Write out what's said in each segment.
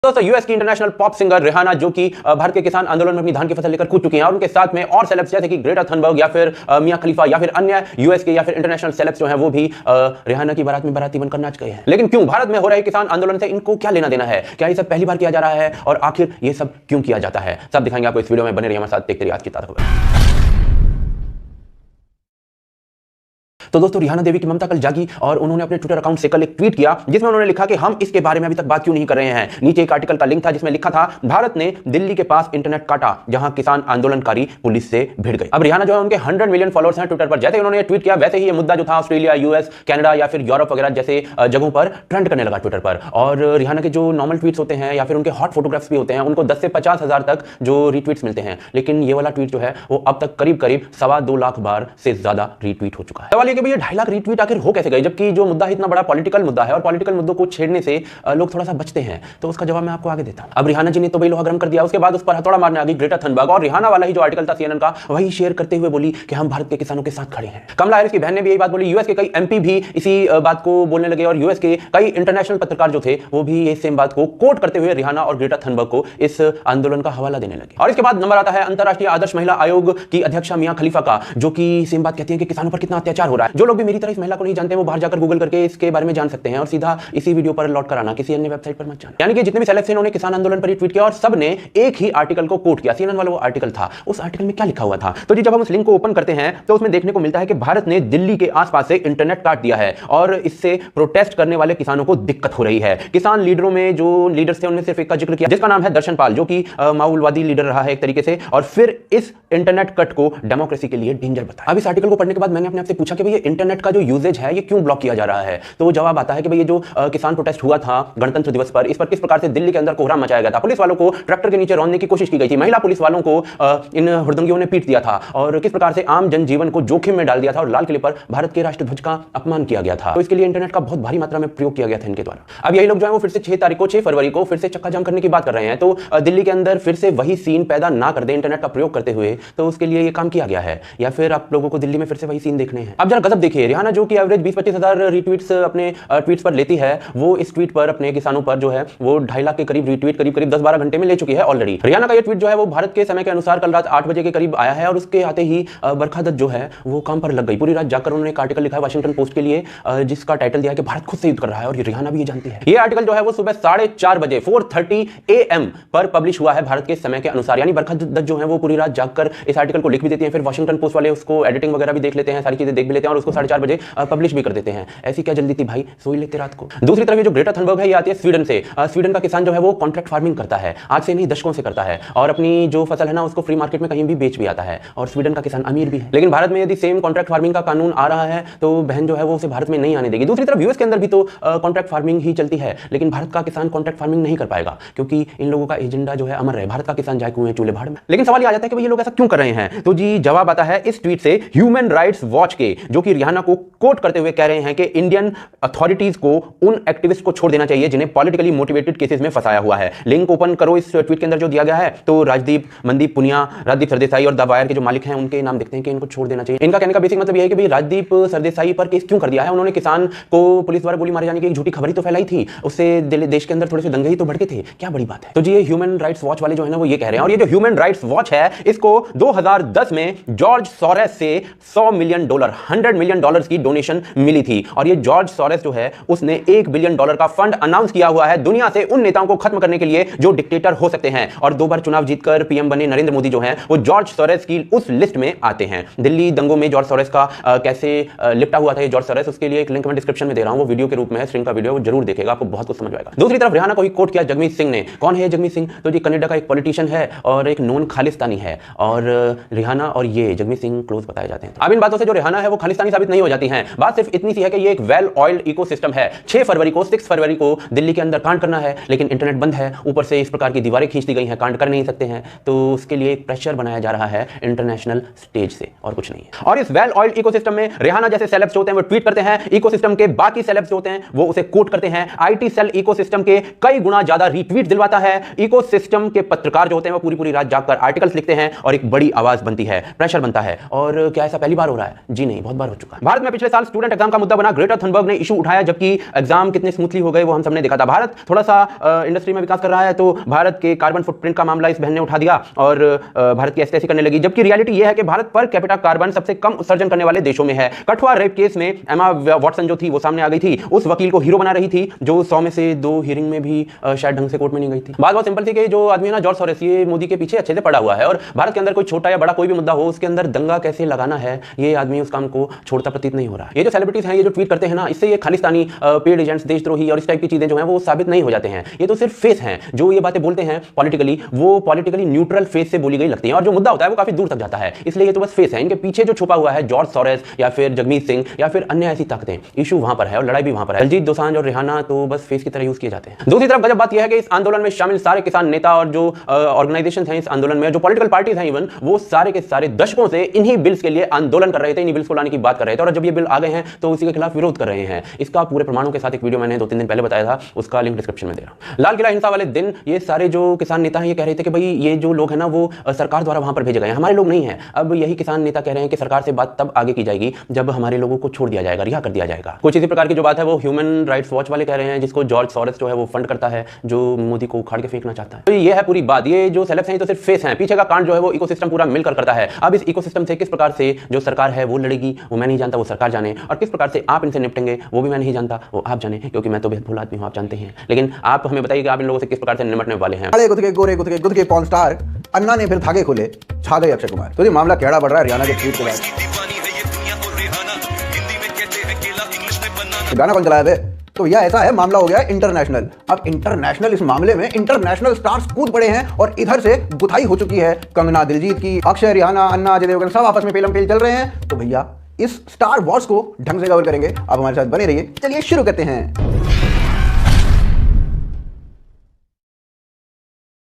दोस्तों यूएस की international pop singer Rihanna जो कि भारत के किसान आंदोलन में अपनी धान की फसल लेकर कूद चुकी हैं और उनके साथ में और सेलेब्स जैसे कि ग्रेटा थनबर्ग या फिर मिया खलीफा या फिर अन्य यूएस के या फिर इंटरनेशनल सेलेब्स जो हैं वो भी रिहाना की बारात में बाराती बनकर नाच गए हैं। लेकिन क्यों भारत में हो रहे किसान आंदोलन से इनको क्या लेना देना है? क्या ये सब पहली बार किया जा रहा है और आखिर ये सब क्यों किया जाता है? सब दिखाएंगे आपको इस वीडियो में। बने रहिए हमारे साथ, देखते रहिए आज की ताज़ा खबर। तो दोस्तों रिहाना देवी की ममता कल जागी और उन्होंने अपने ट्विटर अकाउंट से कल एक ट्वीट किया जिसमें उन्होंने लिखा कि हम इसके बारे में अभी तक बात क्यों नहीं कर रहे हैं। नीचे एक आर्टिकल का लिंक था जिसमें लिखा था भारत ने दिल्ली के पास इंटरनेट काटा जहां किसान आंदोलनकारी पुलिस से भिड़ गए। अब रिहाना जो है उनके 100 मिलियन फॉलोअर्स हैं ट्विटर पर। जैसे उन्होंने ट्वीट किया वैसे ही ये मुद्दा जो था ऑस्ट्रेलिया, यूएस, कनाडा या फिर यूरोप वगैरह जैसे जगहों पर ट्रेंड करने लगा ट्विटर पर। और रिहाना के जो नॉर्मल ट्वीट्स होते हैं या फिर उनके हॉट फोटोग्राफ्स भी होते हैं उनको 10 से 50 हजार तक जो रीट्वीट्स मिलते हैं, लेकिन ये वाला ट्वीट जो है वो अब तक करीब 2.25 लाख बार से ज्यादा रीट्वीट हो चुका है। सवाल ये कि भैया 2.5 लाख रीट्वीट आखिर हो कैसे गए, जबकि जो मुद्दा है इतना बड़ा पॉलिटिकल मुद्दा है और पॉलिटिकल मुद्दों को छेड़ने से लोग थोड़ा सा बचते हैं। तो उसका जवाब मैं आपको आगे देता हूं। अब रिहाना जी ने तो भाई लोहा गर्म कर दिया, उसके बाद उस पर हथौड़ा मारने आ गई ग्रेटा थनबर्ग और रिहाना वाला ही जो आर्टिकल था सीएनएन का वही शेयर करते हुए बोली कि हम भारत के किसानों के साथ खड़े हैं। कमला हैरिस की बहन ने भी यही बात बोली। यूएस के कई एमपी भी इसी बात को बोलने लगे और यूएस के कई इंटरनेशनल पत्रकार जो थे वो भी ये सेम बात को कोट करते हुए रिहाना और ग्रेटा थनबर्ग को इस आंदोलन का हवाला देने लगे। और इसके बाद नंबर आता है अंतरराष्ट्रीय आदर्श महिला आयोग की अध्यक्षा मिया खलीफा का, जो कि सेम बात कहती है कि किसानों पर कितना अत्याचार हो रहा है। जो लोग भी मेरी तरह इस महिला को नहीं जानते वो बाहर जाकर गूगल करके इसके बारे में जान सकते हैं और सीधा इसी वीडियो पर लौट कर आना, किसी अन्य वेबसाइट पर मत जाना। यानी कि जितने भी सेलेब्स उन्होंने किसान आंदोलन पर ट्वीट किया और सब ने एक ही आर्टिकल को कोट किया। सीएनएन वाला वो आर्टिकल था, उस आर्टिकल में क्या लिखा हुआ था? तो जी जब हम उस लिंक को ओपन करते हैं तो उसमें देखने को मिलता है कि भारत ने दिल्ली के आसपास से इंटरनेट काट दिया है और इससे प्रोटेस्ट करने वाले किसानों को दिक्कत हो रही है। किसान लीडरों में जो लीडर्स थे उनमें सिर्फ एक का जिक्र किया जिसका नाम है दर्शन पाल, जो कि माओवादी लीडर रहा है एक तरीके से, और फिर इस इंटरनेट कट को डेमोक्रेसी के लिए डेंजर बताया। अब इस आर्टिकल को पढ़ने के बाद मैंने अपने आप से पूछा कि भई इंटरनेट का जो यूजेज है ये क्यों ब्लॉक किया जा रहा है? तो जवाब आता है कि भाई ये जो किसान प्रोटेस्ट हुआ था गणतंत्र दिवस पर, इस पर किस प्रकार से दिल्ली के अंदर कोहराम मचाया गया था। पुलिस वालों को ट्रैक्टर के नीचे रौंदने की कोशिश की गई थी, महिला पुलिस वालों को इन हुड़दंगियों ने पीट दिया था और किस प्रकार से आम जनजीवन को जोखिम में डाल दिया था और लाल किले पर भारत के राष्ट्रध्वज का अपमान किया गया था। तो इसके लिए इंटरनेट का बहुत भारी मात्रा में प्रयोग किया गया था इनके द्वारा। अब यही लोग जो है वो फिर से 6 फरवरी को फिर से चक्का जाम करने की बात कर रहे हैं। तो दिल्ली के अंदर फिर से वही सीन पैदा ना कर दे इंटरनेट का प्रयोग करते हुए, तो उसके लिए ये काम किया गया है, या फिर आप लोगों को दिल्ली में फिर से वही सीन देखने हैं। अब जरा गजब देखिए, रिहाना जो कि एवरेज 20-25 हजार रीट्वीट्स अपने ट्वीट्स पर लेती है, वो इस ट्वीट पर अपने किसानों पर जो है वो 2.5 लाख के करीब रीट्वीट करीब 10-12 घंटे में ले चुकी है ऑलरेडी। रिहाना का ये ट्वीट जो है वो भारत के समय के अनुसार कल रात 8 बजे के करीब आया है और उसके आते ही बरखा दत्त जो है वो काम पर लग गई। पूरी रात जाकर उन्होंने एक आर्टिकल लिखा है वाशिंगटन पोस्ट के लिए जिसका टाइटल दिया है कि भारत खुद से युद्ध कर रहा है और ये रिहाना भी ये जानती है। ये आर्टिकल जो है वो सुबह 4:30 बजे 4:30 AM पर पब्लिश हुआ है भारत के समय के अनुसार। यानी बरखा दत्त जो है वो पूरी रात जाकर इस आर्टिकल को लिख भी देती है, फिर वाशिंगटन पोस्ट वाले उसको एडिटिंग वगैरह भी देख लेते हैं, सारी चीजें देख भी लेते हैं और उसको 4:30 बजे पब्लिश भी कर देते हैं। ऐसी क्या जल्दी थी भाई, सोई लेते रात को। दूसरी तरफ ये जो ग्रेटा थनबर्ग है ये आती है स्वीडन से। स्वीडन का किसान जो है वो कॉन्ट्रैक्ट फार्मिंग करता है, आज से नहीं दशकों से करता है, और अपनी जो फसल है ना उसको फ्री मार्केट में कहीं भी बेच भी आता है और स्वीडन का किसान अमीर भी है। लेकिन भारत में यदि सेम कॉन्ट्रैक्ट फार्मिंग का कानून आ रहा है तो बहन जो है वो उसे भारत में नहीं आने देगी। दूसरी तरफ यूएस के अंदर भी तो कॉन्ट्रैक्ट फार्मिंग ही चलती है, लेकिन भारत का किसान कॉन्ट्रैक्ट फार्मिंग नहीं कर पाएगा क्योंकि इन लोगों का एजेंडा जो है अमर है, भारत का किसान जाए कुएं चूल्हे भाड़ में। लेकिन सवाल ये आ जाता है कि ये लोग ऐसा क्यों कर रहे हैं? तो जी जवाब आता है इस ट्वीट से ह्यूमन राइट्स वॉच के, जो कि रिहाना को कोट करते हुए कह रहे हैं कि इंडियन अथॉरिटीज को उन एक्टिविस्ट को छोड़ देना चाहिए जिन्हें पॉलिटिकली मोटिवेटेड केसेस में फंसाया हुआ है। लिंक ओपन करो इस ट्वीट के अंदर जो दिया गया है, तो राजदीप, मनदीप पुनिया, राजदीप सरदेसाई और द वायर के जो मालिक हैं उनके नाम देखते हैं कि इनको छोड़ देना चाहिए। इनका कहने का बेसिक मतलब यह है कि भाई राजदीप सरदेसाई पर केस क्यों कर दिया है? उन्होंने किसान को पुलिस द्वारा गोली मारे जाने की एक झूठी खबर ही तो फैलाई थी, उससे देश के अंदर थोड़े से दंगे ही तो भड़के थे, क्या बड़ी बात है? तो जी ये ह्यूमन राइट्स वॉच वाले जो है ना वो ये कह रहे हैं। और ये जो ह्यूमन राइट्स वॉच है इसको 2010 में जॉर्ज सोरेस से $100 मिलियन 100 मिलियन की डोनेशन मिली थी और ये जॉर्ज सोरेस जो है उसने $1 बिलियन का फंड अनाउंस किया हुआ है दुनिया से उन नेताओं को खत्म करने के लिए जो डिक्टेटर हो सकते हैं। और 2 बार चुनाव जीतकर पीएम बने नरेंद्र मोदी जो हैं वो जॉर्ज सोरेस की उस लिस्ट में आते हैं। दिल्ली दंगों में जॉर्ज सोरेस का कैसे लिपटा हुआ था ये जॉर्ज सोरेस, उसके लिए एक लिंक मैं डिस्क्रिप्शन में दे रहा हूं, वो वीडियो के रूप में है, स्ट्रिंग का वीडियो, वो जरूर देखिएगा, आपको बहुत कुछ समझ आएगा। दूसरी तरफ रिहाना को ही कोट किया जगमीत सिंह ने। कौन है जगमीत सिंह? तो जी कनाडा का एक पॉलिटिशियन है और एक नॉन खालिस्तानी है और रिहाना और ये जगमीत सिंह क्लोज बताए जाते हैं। अब इन बातों से जो रिहाना है वो खालिस्तानी साबित नहीं हो जाती है। बात सिर्फ इतनी सी है कि ये एक वेल ऑयल्ड इकोसिस्टम है। 6 फरवरी को दिल्ली के अंदर कांड करना है, लेकिन इंटरनेट बंद है, ऊपर से इस प्रकार की दीवारें खींच दी गई हैं, कांड कर नहीं सकते हैं, तो उसके लिए एक प्रेशर बनाया जा रहा है इंटरनेशनल स्टेज से, और कुछ नहीं है। और इस वेल ऑयल्ड इकोसिस्टम में रिहाना जैसे सेलेब्स होते हैं वो ट्वीट करते हैं, इकोसिस्टम के बाकी सेलेब्स होते हैं वो उसे कोट करते हैं। आईटी सेल इकोसिस्टम के कई गुना ज्यादा रीट्वीट दिलवाता है। इकोसिस्टम के पत्रकार जो होते हैं वो पूरी रात जागकर आर्टिकल्स लिखते हैं और एक बड़ी आवाज बनती है, प्रेशर बनता है। और क्या ऐसा पहली बार हो रहा है? जी नहीं, बहुत बार हो चुका है। भारत में पिछले साल स्टूडेंट एग्जाम का मुद्दा बना ग्रेटा थनबर्ग ने इशू उठाया, जबकि एग्जाम कितने स्मूथली हो गए वो हम सबने देखा था। भारत थोड़ा सा इंडस्ट्री में विकास कर रहा है, तो भारत के कार्बन फुटप्रिंट का मामला इस बहन ने उठा दिया और भारत की ऐसी करने लगी, जबकि रियलिटी यह है कि भारत पर कैपिटा कार्बन सबसे कम उत्सर्जन करने वाले देशों में है। कठुआ रेप केस में एमा वॉटसन जो थी वो सामने आ गई थी, उस वकील को हीरो बना रही थी जो 100 में से 2 हियरिंग में भी शायद ढंग से कोर्ट में नहीं गई थी। बात बहुत सिंपल थी कि जो आदमी है ना जॉर्ज सोरोस, ये मोदी के पीछे अच्छे से पड़ा हुआ है और भारत के अंदर कोई छोटा या बड़ा कोई भी मुद्दा हो उसके अंदर दंगा कैसे लगाना है ये आदमी उस काम को छोड़ता प्रतीत नहीं हो रहा है। ये जो सेलिब्रिटीज हैं, ये जो ट्वीट करते हैं ना, इससे ये खालिस्तानी पेड एजेंट्स, देशद्रोही और इस टाइप की चीजें जो हैं वो साबित नहीं हो जाते हैं। ये तो सिर्फ फेस हैं, जो ये बातें बोलते हैं पॉलिटिकली वो पॉलिटिकली न्यूट्रल फेस से बोली गई लगती है और जो मुद्दा होता है वो काफी दूर तक जाता है। इसलिए ये तो बस फेस है, इनके पीछे जो छुपा हुआ है जॉर्ज सोरोस या फिर जगमीत सिंह या फिर अन्य ऐसी ताकतें, इशू वहां पर है और लड़ाई भी वहां पर है। दिलजीत दोसांझ और रिहाना तो बस फेस की तरह यूज किए जाते हैं। दूसरी तरफ गजब बात यह है कि इस आंदोलन में शामिल सारे किसान नेता और जो ऑर्गेनाइजेशन हैं इस आंदोलन में, जो पॉलिटिकल पार्टीज हैं इवन, वो सारे के सारे दशकों से इन्हीं बिल्स के लिए आंदोलन कर रहे थे, इन्हीं बिल्स को लाने की बात कर रहे थे और जब ये बिल आ गए हैं तो उसी के खिलाफ विरोध कर रहे हैं। इसका पूरे प्रमाणों के साथ एक वीडियो मैंने 2-3 दिन पहले बताया था, उसका लिंक डिस्क्रिप्शन में दे रहा हूं। लाल किला हिंसा वाले दिन ये सारे जो किसान नेता हैं ये कह रहे थे कि भाई ये जो लोग हैं ना वो सरकार द्वारा वहां पर भेजे गए हैं, हमारे लोग नहीं हैं। अब यही किसान नेता कह रहे हैं कि सरकार से बात तब आगे की जाएगी जब हमारे लोगों को छोड़ दिया जाएगा, रिहा कर दिया जाएगा। कुछ इसी प्रकार की जो बात है वो ह्यूमन राइट्स वॉच वाले कह रहे हैं, जिसको जॉर्ज सोरोस जो है वो फंड करता है, जो मोदी को उखाड़ के फेंकना चाहता है। तो ये है पूरी बात। ये जो सेलेब्स हैं तो सिर्फ फेस हैं, पीछे का कांड जो है वो इकोसिस्टम पूरा मिलकर करता है। अब इस इकोसिस्टम से किस प्रकार से जो सरकार है वो लड़ेगी वो मैं नहीं जानता, वो सरकार जाने, और किस प्रकार से आप इनसे निपटेंगे वो भी मैं नहीं जानता, वो आप जाने, क्योंकि मैं तो बेहद भोला आदमी हूं, आप जानते हैं। लेकिन आप हमें बताइए कि आप इन लोगों से किस प्रकार से निपटने वाले हैं। काले गुदके गोरे गुदके गुदके पॉर्न स्टार अन्ना ने फिर धागे खोले, छा गए अक्षय कुमार। तो ये मामला केड़ा बढ़ रहा है रियाना के ट्वीट के बाद। गाना कौन चलाया थे? तो यह ऐसा है, मामला हो गया इंटरनेशनल। अब इंटरनेशनल, इस मामले में इंटरनेशनल स्टार्स कूद पड़े हैं और इधर से गुथाई हो चुकी है कंगना, दिलजीत की, अक्षय, रिहाना, अन्ना, अजय देवगन सब आपस में पेलम पेल चल रहे हैं। तो भैया इस स्टार वॉर्स को ढंग से कवर करेंगे, आप हमारे साथ बने रहिए। चलिए शुरू करते हैं।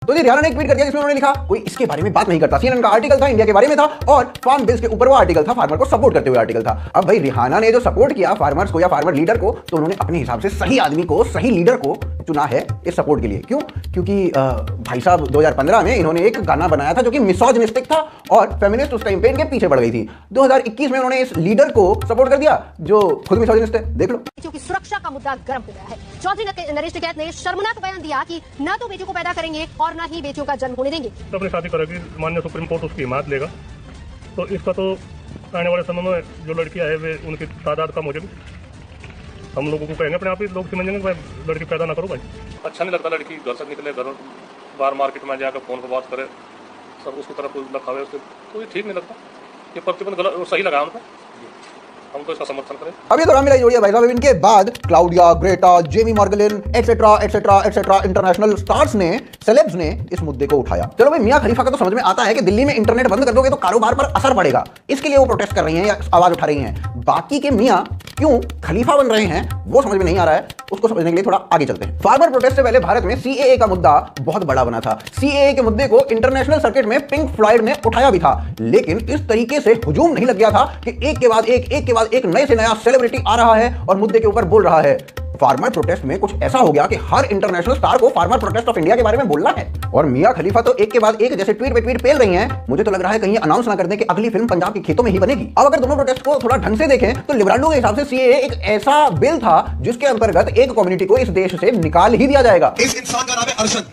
तो जी रिहाना ने एक ट्वीट कर दिया जिसमें उन्होंने लिखा, कोई इसके बारे में बात नहीं करता। सीएनएन का आर्टिकल था, इंडिया के बारे में था और फार्म बिल्स के ऊपर वो आर्टिकल था, फार्मर को सपोर्ट करते हुए आर्टिकल था। अब भाई रिहाना ने जो सपोर्ट किया फार्मर्स को या फार्मर लीडर को, तो उन्होंने अपने हिसाब से सही आदमी को, सही लीडर को चुना है इस सपोर्ट के लिए। क्यों? क्योंकि भाई साहब 2015 में इन्होंने एक गाना बनाया था जो कि मिसोजिनिस्टिक था और फेमिनिस्ट उस टाइम पे इनके पीछे पड़ गई थी। 2021 में उन्होंने इस लीडर को सपोर्ट कर दिया जो खुद मिसोजिनिस्ट है। देख लो, क्योंकि सुरक्षा का मुद्दा गर्म हो गया है। चौधरी नरेश टिकैत ने शर्मनाक बयान दिया कि न तो बेटियों को पैदा करेंगे और न ही बेटियों का जन्म होने देंगे। तो अपनी शादी करेगी, माननीय सुप्रीम कोर्ट उसकी हिमायत लेगा, तो इसका तो आने वाले समय में जो लड़कियां है वे उनकी तादाद कम हो जाएगी। हम लोगों को कहेंगे, अपने आप ही लोग समझेंगे भाई लड़की पैदा ना करो भाई। अच्छा नहीं लगता लड़की घर से निकले, घर बाहर मार्केट में जाकर फोन पर बात करे, सब उसकी तरफ लखावे उसके, तो ये ठीक नहीं लगता। ये प्रतिबंध गलत, सही लगा उनको, हम तो इसका समर्थन करें। अब ये तो रामलीला जोड़ी है भाई साहब। इनके बाद क्लाउडिया, ग्रेटा, जेमी मॉर्गलिन etcetera etcetera etcetera international stars ने, सेलेब्स ने इस मुद्दे को उठाया। चलो भाई, मियां खलीफा का तो समझ में आता है कि दिल्ली में इंटरनेट बंद कर दोगे तो कारोबार पर असर पड़ेगा, इसके लिए वो प्रोटेस्ट कर रही हैं या आवाज उठा रही हैं। बाकी के मियां क्यों खलीफा बन रहे हैं वो समझ में नहीं आ रहा है, उसको समझने के लिए थोड़ा आगे चलते हैं। फार्मर प्रोटेस्ट से पहले भारत में सीएए का मुद्दा बहुत बड़ा बना था। सीएए के मुद्दे को इंटरनेशनल सर्किट में पिंक फ्लॉयड ने उठाया भी था, लेकिन इस तरीके से हुजूम नहीं लग गया था कि एक के बाद एक नए से नया सेलिब्रिटी आ रहा है और मुद्दे के ऊपर बोल रहा है। फार्मर प्रोटेस्ट में कुछ ऐसा हो गया कि हर इंटरनेशनल स्टार को फार्मर प्रोटेस्ट ऑफ इंडिया के बारे में बोलना है और मियां खलीफा तो एक के बाद एक जैसे ट्वीट पे ट्वीट पेल रही हैं। मुझे तो लग रहा है कहीं अनाउंस ना कर दें कि अगली फिल्म पंजाब के खेतों में ही बनेगी। अब अगर दोनों प्रोटेस्ट को थोड़ा ढंग से देखें तो लिबरलों के हिसाब से सीएए एक ऐसा बिल था जिसके अंतर्गत एक कम्युनिटी को इस देश से निकाल ही दिया जाएगा। इस इंसान का नाम है अर्शद,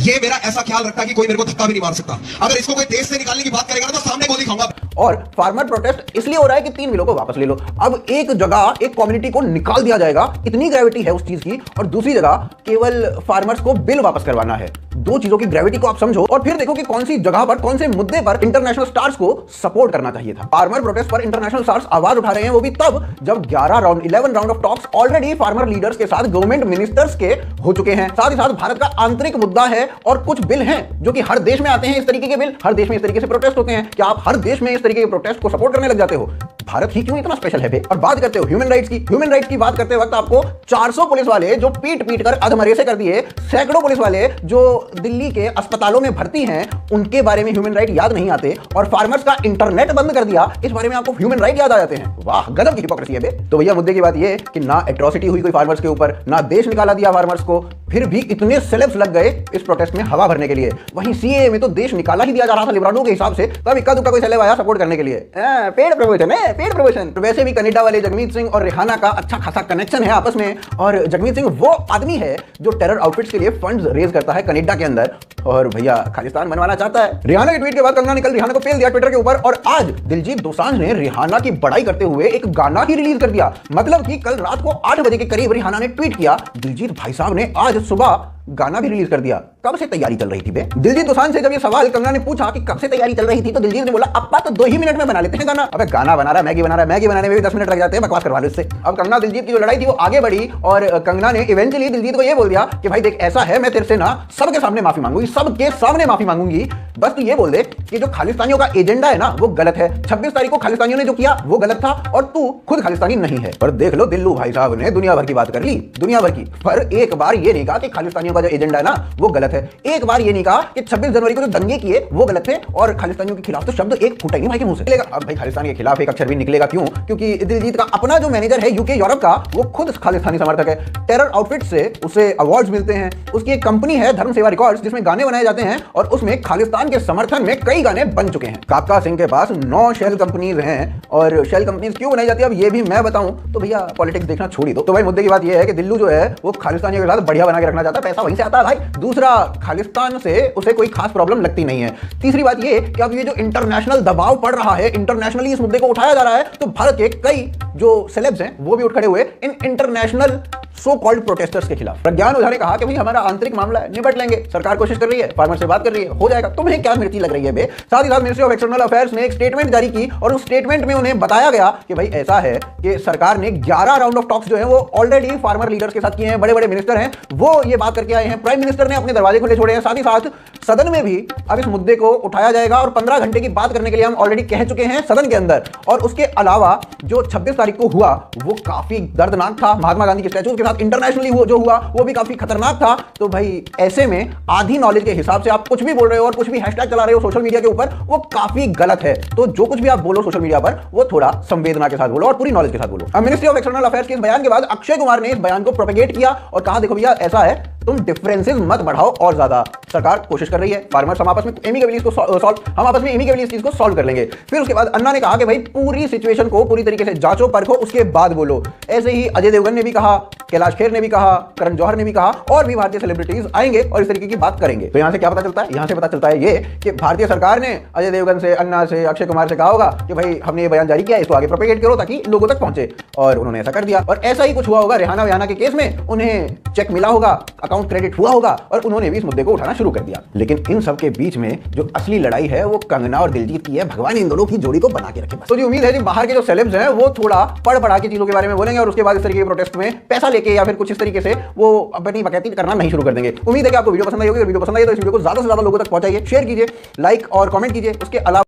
ये मेरा ऐसा ख्याल रखता है कि कोई मेरे को धक्का भी नहीं मार सकता। अगर इसको कोई देश से निकालने की बात करेगा ना तो सामने गोली खाऊंगा। और फार्मर प्रोटेस्ट इसलिए हो रहा है कि 3 बिलों को वापस ले लो। अब एक जगह एक कम्युनिटी को निकाल दिया जाएगा, इतनी ग्रेविटी है उस चीज की, और दूसरी जगह केवल फार्मर्स को बिल वापस करवाना है। दो चीजों की ग्रेविटी को आप समझो और फिर देखो कि कौन सी जगह पर, कौन से मुद्दे पर इंटरनेशनल स्टार्स को सपोर्ट करना चाहिए था। फार्मर प्रोटेस्ट पर इंटरनेशनल स्टार्स आवाज उठा रहे हैं, वो भी तब जब 11 round of talks already farmer leaders के साथ, गवर्नमेंट मिनिस्टर्स के हो चुके हैं। साथ ही साथ भारत का आंतरिक मुद्दा है और कुछ बिल हैं जो कि हर देश में आते हैं। इस तरीके के बिल हर देश में इस तरीके से प्रोटेस्ट होते हैं। क्या आप हर देश में इस तरीके के प्रोटेस्ट को सपोर्ट करने लग जाते हो? भारत ही क्यों इतना स्पेशल है बे? और बात करते हो ह्यूमन राइट्स की। ह्यूमन राइट्स की बात करते वक्त आपको 400 पुलिस वाले जो पीट पीट कर अधमरे से कर दिए, सैकड़ों पुलिस वाले जो दिल्ली के अस्पतालों में भर्ती हैं, उनके बारे में ह्यूमन राइट याद नहीं आते, और फार्मर्स का इंटरनेट बंद कर दिया, इस बारे में आपको ह्यूमन राइट याद आ जाते हैं। वाह, गजब की हिपोक्रेसी है बे। तो भैया मुद्दे की बात ये कि ना एट्रोसिटी हुई कोई फार्मर्स के ऊपर, ना देश निकाला दिया फार्मर्स को, फिर भी इतने सेलेब्स लग गए इस प्रोटेस्ट में हवा भरने के लिए। वहीं सीएए में तो देश निकाला ही दिया जा रहा था लिबरलों के हिसाब से, तब इक्का दुक्का कोई सेलेब आया सपोर्ट करने के लिए। पेड प्रमोशन है, पेड प्रमोशन। वैसे भी कनाडा वाले जगमीत सिंह और रिहाना का अच्छा खासा कनेक्शन है आपस में, और जगमीत सिंह वो आदमी है जो टेरर आउटफिट्स के लिए फंड्स रेज करता है कनाडा के अंदर, और भैया खालिस्तान बनवाना चाहता है। रिहाना के ट्वीट के बाद कंगना ने कल रिहाना को पेल दिया ट्विटर के ऊपर, और आज दिलजीत दोसांझ ने रिहाना की बड़ाई करते हुए एक गाना ही रिलीज कर दिया। मतलब कि कल रात को 8 बजे के करीब रिहाना ने ट्वीट किया, दिलजीत भाई साहब ने आज सुबह गाना भी रिलीज कर दिया। कब से तैयारी चल रही थी बे? दिलजीत दोसांझ से जब ये सवाल कंगना ने पूछा कि कब से तैयारी चल रही थी, तो दिलजीत ने बोला अप्पा तो 2 ही मिनट में बना लेते हैं गाना। अबे गाना बना रहा, मैगी बना रहा, मैगी बनाने में भी 10 मिनट लग जाते हैं, बकवास करवा लो इससे। अब कंगना दिलजीत की जो लड़ाई थी वो आगे बढ़ी, और कंगना ने इवेंचुअली दिलजीत को ये बोल दिया कि भाई देख ऐसा है, मैं तेरे से ना सबके सामने माफी मांगूंगी, सबके सामने माफी मांगूंगी, बस तू ये बोल दे कि जो खालिस्तानियों का एजेंडा है ना वो गलत है। 26 तारीख को खालिस्तानियों ने जो किया वो गलत था, और तू खुद खालिस्तानी नहीं है। पर देख लो दिल्लू भाई साहब ने दुनिया भर की बात कर ली, दुनिया भर की, पर एक बार ये नहीं कहा कि खालिस्तानियों का जो एजेंडा है ना वो गलत है। एक बार ये नहीं कहा कि 26 जनवरी को जो दंगे किए वो गलत थे, और खालिस्तानियों के खिलाफ तो शब्द एक फूटा ही नहीं भाई के मुंह से निकलेगा। अब भाई खालिस्तान के खिलाफ एक अक्षर भी निकलेगा क्यों? क्योंकि दिलजीत का अपना जो मैनेजर है यूके यूरोप का, वो खुद खालिस्तानी समर्थक है। टेरर आउटफिट से उसे अवार्ड्स मिलते हैं, उसकी एक कंपनी है धर्म सेवा रिकॉर्ड्स जिसमें गाने बनाए जाते हैं, और उसमें खालिस्तान के समर्थन में कई गाने बन चुके हैं। काका सिंह के पास 9 शेल कंपनीज हैं, और शेल कंपनीज क्यों बनाई जाती है अब ये भी मैं बताऊं तो भैया पॉलिटिक्स देखना छोड़ ही दो। तो भाई मुद्दे की बात ये है कि दिल्लू जो है वो खालिस्तानियों के साथ बढ़िया बना के रखना चाहता है, पैसा वहीं से आता है भाई। दूसरा, खालिस्तान से उसे कोई खास प्रॉब्लम लगती नहीं है। तीसरी बात ये कि अब ये जो इंटरनेशनल दबाव पड़ रहा है, इंटरनेशनली इस मुद्दे को उठाया जा रहा है, तो भारत के कई जो सेलेब्स हैं वो भी उठ खड़े हुए in international so called protesters के खिलाफ। प्रज्ञान ओझा ने कहा कि भाई हमारा आंतरिक मामला है, निपट लेंगे, सरकार कोशिश कर रही है, फार्मर से बात कर रही है, हो जाएगा, तुम्हें क्या मिर्ची लग रही है बे। साथ ही साथ मिनिस्ट्री ऑफ एक्सटर्नल अफेयर्स ने एक स्टेटमेंट जारी की, और उस स्टेटमेंट में उन्हें बताया गया कि भाई ऐसा है कि सरकार ने 11 राउंड ऑफ टॉक्स जो है वो ऑलरेडी फार्मर लीडर्स के साथ किए हैं, बड़े बड़े मिनिस्टर हैं वो ये बात करके आए हैं, प्राइम मिनिस्टर ने अपने दरवाजे खुले छोड़े हैं। साथ ही साथ सदन में भी अब इस मुद्दे को उठाया जाएगा, और 15 घंटे की बात करने के लिए हम ऑलरेडी कह चुके हैं सदन के अंदर। और उसके अलावा जो 26 तारीख को हुआ वो काफी दर्दनाक था, महात्मा गांधी के स्टैचू के साथ इंटरनेशनली जो हुआ वो भी काफी खतरनाक था। तो भाई ऐसे में आधी नॉलेज के हिसाब से आप कुछ भी बोल रहे हो और कुछ भी हैशटैग चला रहे हो सोशल मीडिया के ऊपर, वो काफी गलत है। तो जो कुछ भी आप बोलो सोशल मीडिया पर वो थोड़ा संवेदना के साथ बोलो और पूरी नॉलेज के साथ बोलो। अब मिनिस्ट्री ऑफ एक्सटर्नल अफेयर्स के इस बयान के बाद अक्षय कुमार ने इस बयान को प्रोपेगेट किया और कहा देखो भैया ऐसा है, तुम डिफरेंसेस मत बढ़ाओ और ज्यादा, सरकार कोशिश कर रही है, फार्मर्स हम आपस में एमिकेबली इसको इस चीज को सॉल्व कर लेंगे। फिर उसके बाद अन्ना ने कहा कि भाई पूरी सिचुएशन को पूरी तरीके से जांचो परखो, उसके बाद बोलो। ऐसे ही अजय देवगन ने भी कहा, कैलाश खेर ने भी कहा, करण जौहर ने भी कहा, और भी भारतीय सेलिब्रिटीज आएंगे और इस तरीके की बात करेंगे। तो यहां से क्या पता चलता है? यहां से पता चलता है ये कि भारतीय सरकार ने अजय देवगन से, अन्ना से, अक्षय कुमार से कहा होगा कि भाई हमने ये बयान जारी किया, इसको आगे प्रोपेगेट करो ताकि लोगों तक पहुंचे, और उन्होंने ऐसा कर दिया। और ऐसा ही कुछ हुआ होगा रिहाना के केस में, उन्हें चेक मिला होगा, अकाउंट क्रेडिट हुआ होगा, और उन्होंने भी इस मुद्दे को उठाना शुरू कर दिया। लेकिन इन सब के बीच में जो असली लड़ाई है वो कंगना और दिलजीत की है। भगवान इन दोनों की जोड़ी को बना के रखे बस। तो जी उम्मीद है कि बाहर के जो सेलेब्स हैं वो थोड़ा पढ़ के चीजों के बारे में बोलेंगे, और उसके बाद इस तरीके के प्रोटेस्ट में पैसा लेके या फिर कुछ इस तरीके से वो अपनी बकैती करना नहीं शुरू कर देंगे। उम्मीद है कि आपको वीडियो पसंद आई होगी। अगर वीडियो पसंद आई तो इस वीडियो को ज्यादा से ज्यादा लोगों तक पहुंचाइए, शेयर कीजिए, लाइक और कमेंट कीजिए। उसके अलावा